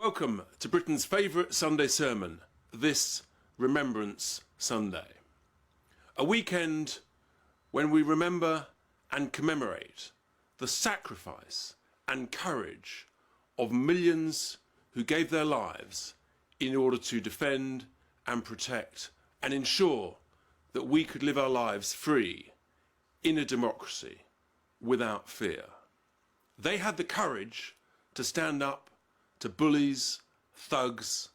Welcome to Britain's favourite Sunday sermon, this Remembrance Sunday. A weekend when we remember and commemorate the sacrifice and courage of millions who gave their lives in order to defend and protect and ensure that we could live our lives free in a democracy without fear. They had the courage to stand up to bullies, thugs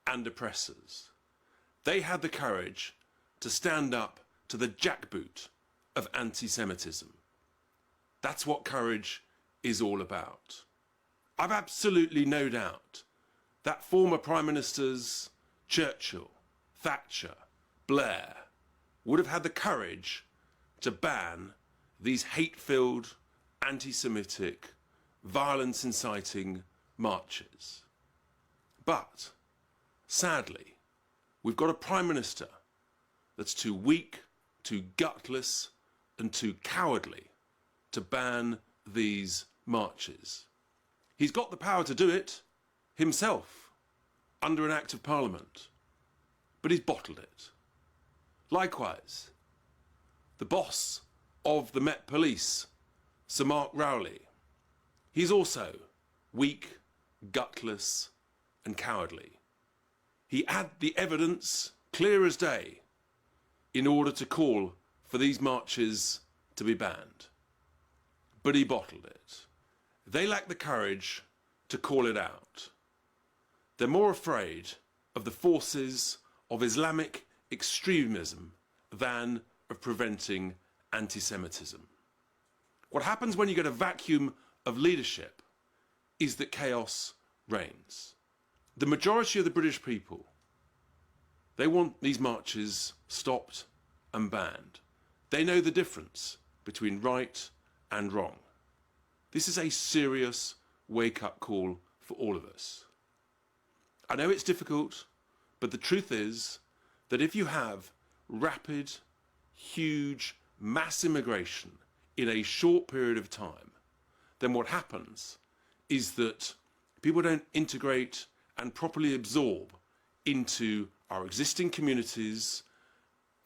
and oppressors. They had the courage to stand up to the jackboot of antisemitism. That's what courage is all about. I've absolutely no doubt that former Prime Ministers Churchill, Thatcher, Blair would have had the courage to ban these hate-filled, anti-Semitic, violence-inciting marches. But, sadly, we've got a Prime Minister that's too weak, too gutless and too cowardly to ban these marches. He's got the power to do it himself under an Act of Parliament, but he's bottled it. Likewise, the boss of the Met Police, Sir Rowley, he's also weak, gutless and cowardly. He had the evidence clear as day in order to call for these marches to be banned. But he bottled it. They lack the courage to call it out. They're more afraid of the forces of Islamic extremism than of preventing anti-Semitism. What happens when you get a vacuum of leadership is that chaos reigns. The majority of the British people, they want these marches stopped and banned. They know the difference between right and wrong. This is a serious wake-up call for all of us. I know it's difficult, but the truth is that if you have rapid, huge, mass immigration in a short period of time, then what happens is that people don't integrate and properly absorb into our existing communities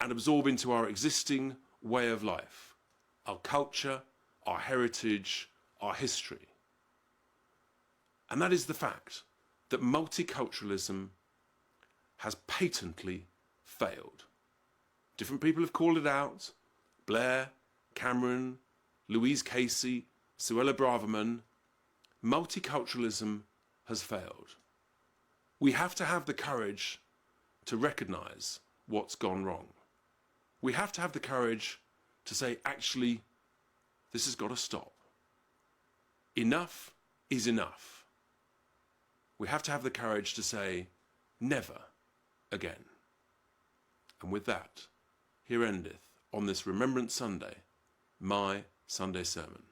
and absorb into our existing way of life, our culture, our heritage, our history. And that is the fact that multiculturalism has patently failed. Different people have called it out: Blair, Cameron, Louise Casey, Suella Braverman. Multiculturalism has failed. We have to have the courage to recognise what's gone wrong. We have to have the courage to say, actually, this has got to stop. Enough is enough. We have to have the courage to say, never again. And with that, here endeth, on this Remembrance Sunday, my Sunday sermon.